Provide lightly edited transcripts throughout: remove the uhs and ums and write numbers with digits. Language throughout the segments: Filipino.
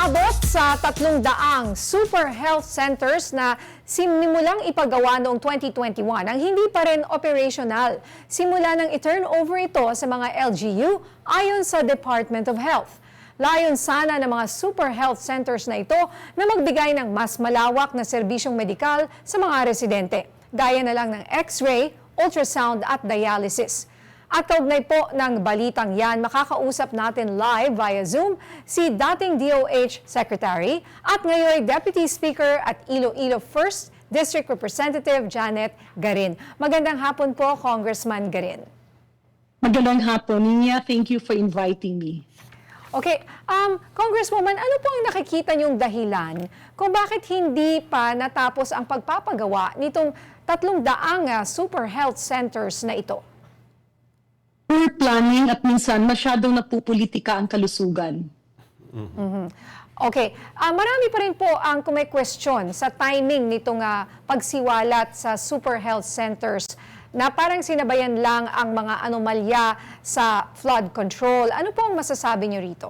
Umabot sa 300 super health centers na sinimulang ipagawa noong 2021 ang hindi pa rin operational. Simula nang i-turnover ito sa mga LGU ayon sa Department of Health. Layon sana ng mga super health centers na ito na magbigay ng mas malawak na serbisyong medikal sa mga residente, gaya na lang ng X-ray, ultrasound at dialysis. At kaugnay po ng balitang yan, makakausap natin live via Zoom si dating DOH Secretary at ngayon Deputy Speaker at Iloilo 1st District Representative Janet Garin. Magandang hapon po, Congressman Garin. Magandang hapon, Ninya. Thank you for inviting me. Okay, Congresswoman, ano po ang nakikita niyong dahilan kung bakit hindi pa natapos ang pagpapagawa nitong 300 super health centers na ito? Poor planning at minsan masyadong napupolitika ang kalusugan. Okay, marami pa rin po ang may question sa timing nitong pagsiwalat sa super health centers na parang sinabayan lang ang mga anomalya sa flood control. Ano po ang masasabi niyo rito?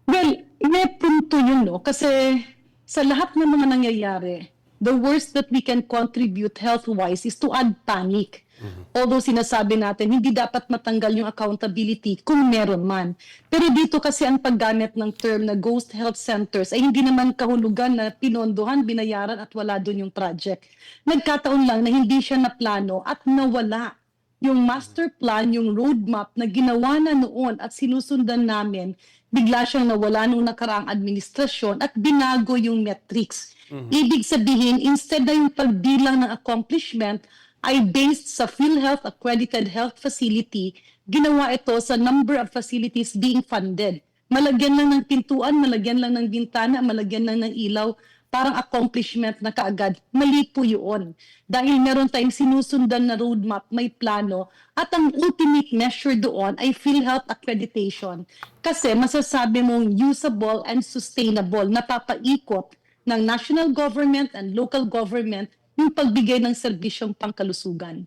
Well, may punto yun, no? Kasi sa lahat ng mga nangyayari, the worst that we can contribute health-wise is to add panic. Although sinasabi natin, hindi dapat matanggal yung accountability kung meron man. Pero dito kasi ang paggamit ng term na ghost health centers ay hindi naman kahulugan na pinondohan, binayaran at wala doon yung project. Nagkataon lang na hindi siya naplano at nawala yung master plan, yung roadmap na ginawa na noon at sinusundan namin, bigla siyang nawala nung nakaraang administrasyon at binago yung metrics. Ibig sabihin, instead na yung pagbilang ng accomplishment ay based sa PhilHealth Accredited Health Facility, ginawa ito sa number of facilities being funded. Malagyan lang ng pintuan, malagyan lang ng bintana, malagyan lang ng ilaw, parang accomplishment na kaagad. Mali po yun. Dahil meron tayong sinusundan na roadmap, may plano, at ang ultimate measure doon ay PhilHealth Accreditation. Kasi masasabi mong usable and sustainable, napapaikot ng national government and local government yung pagbigay ng serbisyong pangkalusugan.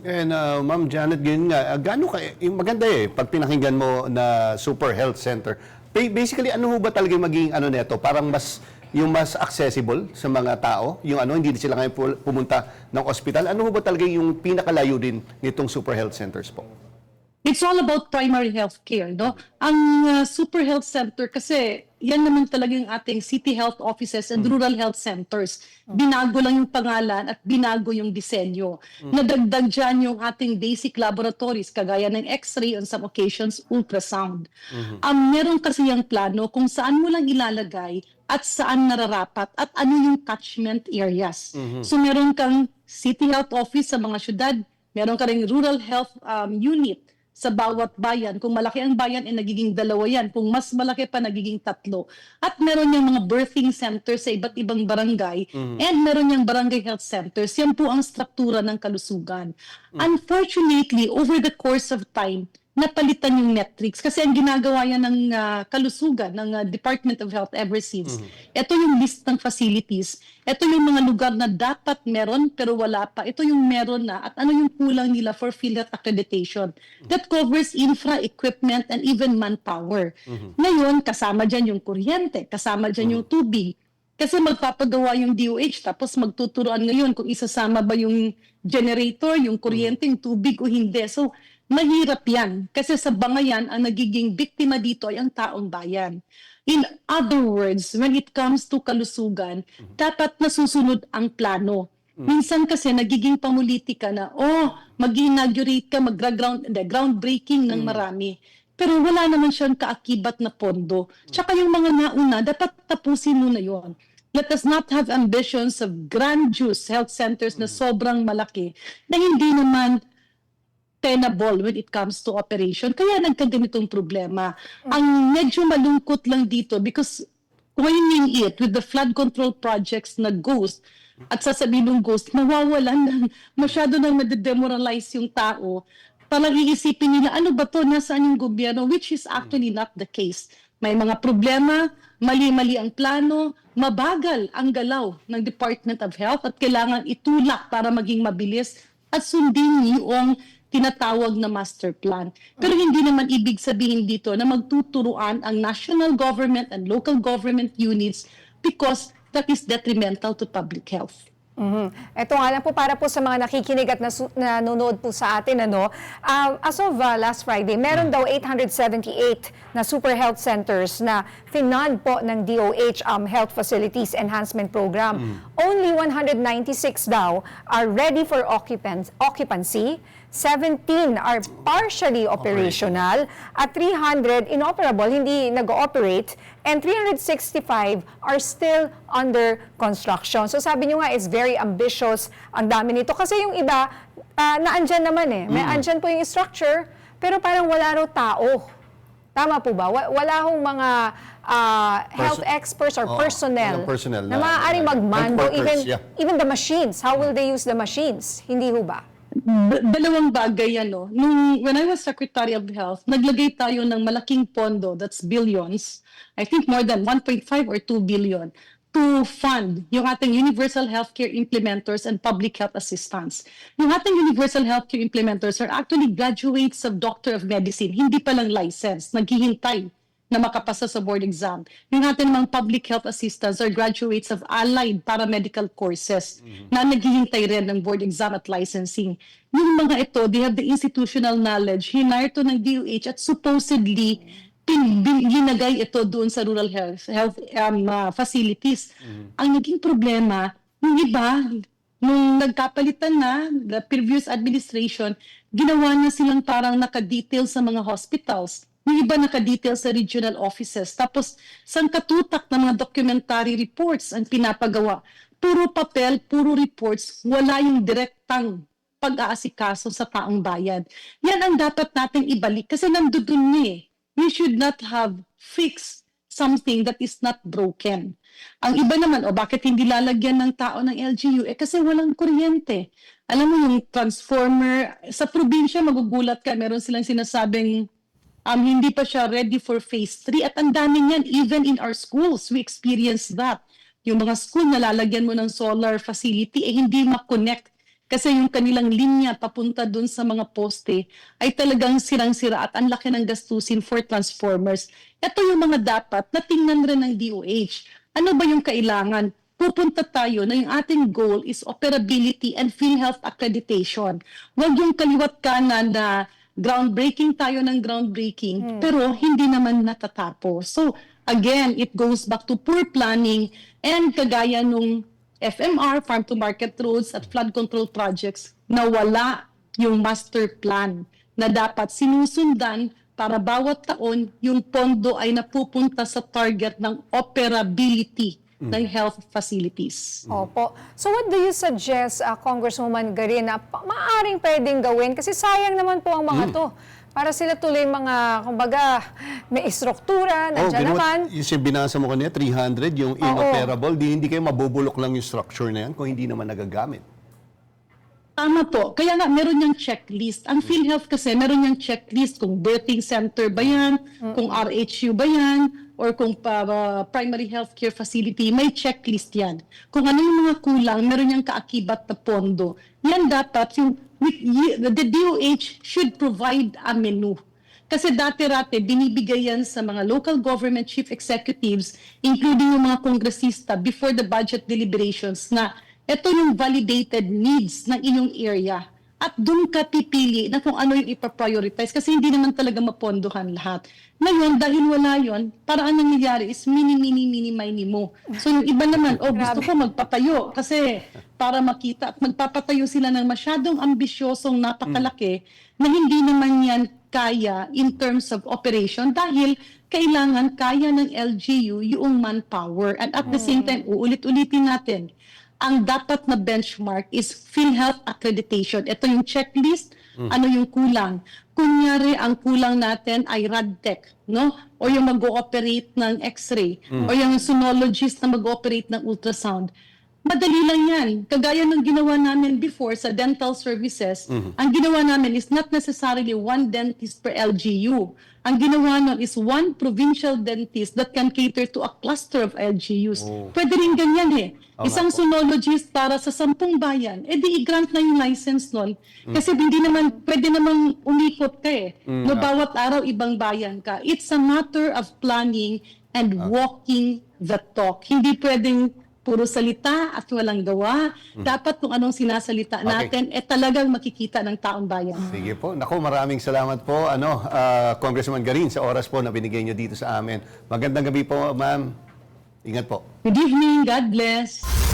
And Ma'am Janet, ganyan nga, maganda pag pinakinggan mo na super health center. Basically, ano ho ba talaga magiging neto? Parang yung mas accessible sa mga tao, yung hindi sila ngayon pumunta ng ospital. Ano ho ba talaga yung pinakalayo din nitong super health centers po? It's all about primary health care, no? Ang super health center kasi yan naman talaga yung ating city health offices and rural health centers. Binago lang yung pangalan at binago yung disenyo. Nadagdag dyan yung ating basic laboratories kagaya ng X-ray, on some occasions ultrasound. Meron kasi yung plano kung saan mo lang ilalagay at saan nararapat at ano yung catchment areas. So meron kang city health office sa mga syudad, meron ka ring rural health unit sa bawat bayan. Kung malaki ang bayan, nagiging 2 yan. Kung mas malaki pa, nagiging 3. At meron yung mga birthing centers sa iba't ibang barangay. And meron yung barangay health centers. Yan po ang struktura ng kalusugan. Unfortunately, over the course of time, napalitan yung metrics. Kasi ang ginagawa yan ng kalusugan, ng Department of Health ever since. Ito yung list ng facilities. Ito yung mga lugar na dapat meron pero wala pa. Ito yung meron na at ano yung kulang nila for PhilHealth accreditation. That covers infra, equipment, and even manpower. Ngayon, kasama dyan yung kuryente, kasama dyan yung tubig. Kasi magpapagawa yung DOH tapos magtuturuan ngayon kung isasama ba yung generator, yung kuryente, yung tubig o hindi. So, mahirap yan. Kasi sa bangayan, ang nagiging biktima dito ay ang taong bayan. In other words, when it comes to kalusugan, dapat nasusunod ang plano. Minsan kasi nagiging pamulitika na, mag-inaugurate ka, groundbreaking ng marami. Pero wala naman siyang kaakibat na pondo. Tsaka yung mga nauna, dapat tapusin mo na yon. Let us not have ambitions of grandiose health centers na sobrang malaki na hindi naman tenable when it comes to operation. Kaya nagkaganitong problema. Ang medyo malungkot lang dito because weighing it with the flood control projects na ghost at sasabihin ng ghost, mawawalan ng masyado nang madedemoralize yung tao. Parang iisipin nila, ano ba to? Nasaan yung gobyerno? Which is actually not the case. May mga problema, mali-mali ang plano, mabagal ang galaw ng Department of Health at kailangan itulak para maging mabilis at sundin yung tinatawag na master plan. Pero hindi naman ibig sabihin dito na magtuturuan ang national government and local government units because that is detrimental to public health. Ito nga lang po para po sa mga nakikinig at nanonood po sa atin, as of last Friday, meron daw 878 na super health centers na finund po ng DOH Health Facilities Enhancement Program. Only 196 daw are ready for occupancy, 17 are partially operational, at 300 inoperable, hindi nag-ooperate, and 365 are still under construction. So sabi nyo nga, it's very ambitious, ang dami nito. Kasi yung iba, naandyan naman may andyan po yung structure, pero parang wala raw tao. Tama po ba? Wala hong mga health experts or personnel, na maaaring magmando, even the machines. How will they use the machines? Hindi ho ba? Dalawang bagay yan, no? When I was Secretary of Health, naglagay tayo ng malaking pondo, that's billions, I think more than 1.5 or 2 billion, to fund yung ating universal healthcare implementers and public health assistants. Yung ating universal healthcare implementers are actually graduates of Doctor of Medicine, hindi pa lang licensed, naghihintay na makapasa sa board exam. Yung ating mga public health assistants are graduates of allied paramedical courses na naghihintay rin ng board exam at licensing. Yung mga ito, they have the institutional knowledge, hinire to ng DOH at supposedly ginagay ito doon sa rural health facilities. Ang naging problema, yung iba, nung nagkapalitan na, the previous administration, ginawa na silang parang naka-detail sa mga hospitals. Yung iba naka-detail sa regional offices. Tapos, sangkatutak na mga documentary reports ang pinapagawa. Puro papel, puro reports, wala yung direktang pag-aasikaso sa taong bayan. Yan ang dapat nating ibalik kasi nandun We should not have fixed something that is not broken. Ang iba naman, bakit hindi lalagyan ng tao ng LGU? Kasi walang kuryente. Alam mo yung transformer, sa probinsya magugulat ka, meron silang sinasabing hindi pa siya ready for phase 3 at ang dami niyan, even in our schools, we experience that. Yung mga school na lalagyan mo ng solar facility, hindi makonect kasi yung kanilang linya papunta dun sa mga poste ay talagang sirang-sira at ang laki ng gastusin for transformers. Ito yung mga dapat na tingnan rin ng DOH. Ano ba yung kailangan? Pupunta tayo na yung ating goal is operability and PhilHealth accreditation. Huwag yung kaliwat kanan na groundbreaking tayo ng groundbreaking, pero hindi naman natatapos. So, again, it goes back to poor planning and kagaya nung FMR, Farm to Market Roads at flood control projects na wala yung master plan na dapat sinusundan para bawat taon yung pondo ay napupunta sa target ng operability ng health facilities. Opo. So what do you suggest, Congresswoman Garin, na maaaring pwedeng gawin? Kasi sayang naman po ang mga to. Para sila tuloy mga, kumbaga, may istruktura, nandiyan naman. Yung binasa mo kanina, 300, yung inoperable, hindi kayo mabubulok lang yung structure na yan kung hindi naman nagagamit. Tama po. Kaya nga, meron niyang checklist. Ang PhilHealth kasi, meron niyang checklist kung birthing center ba yan, kung RHU ba yan, or kung primary healthcare facility, may checklist yan. Kung ano yung mga kulang, meron niyang kaakibat na pondo. Yan dapat, the DOH should provide a menu. Kasi dati-rate, binibigay yan sa mga local government chief executives, including yung mga kongresista, before the budget deliberations, na ito yung validated needs ng inyong area. At doon ka pipili na kung ano yung ipaprioritize kasi hindi naman talaga mapondohan lahat. Ngayon, dahil wala yon, para ang nangyayari is mini mo. So yung iba naman, gusto ko magpatayo kasi para makita at magpapatayo sila ng masyadong ambisyosong napakalaki na hindi naman yan kaya in terms of operation dahil kailangan kaya ng LGU yung manpower. And at the same time, uulit-ulitin natin, ang dapat na benchmark is PhilHealth accreditation. Ito yung checklist, ano yung kulang. Kunyari, ang kulang natin ay RadTech, no? O yung mag-ooperate ng X-ray, o yung sonologist na mag-ooperate ng ultrasound. Madali lang yan. Kagaya ng ginawa namin before sa dental services, ang ginawa namin is not necessarily one dentist per LGU. Ang ginawa nun is one provincial dentist that can cater to a cluster of LGUs. Pwede rin ganyan eh. Oo Isang nga po. sonologist para sa 10 bayan, di i-grant na yung license nun. Kasi hindi naman, pwede namang umikot ka eh. No, bawat araw ibang bayan ka. It's a matter of planning and walking the talk. Hindi pwedeng puro salita at walang gawa. Dapat kung anong sinasalita natin, talagang makikita ng taong bayan. Sige po. Naku, maraming salamat po, Congressman Garin, sa oras po na binigay niyo dito sa amin. Magandang gabi po, ma'am. Ingat po. Good evening. God bless.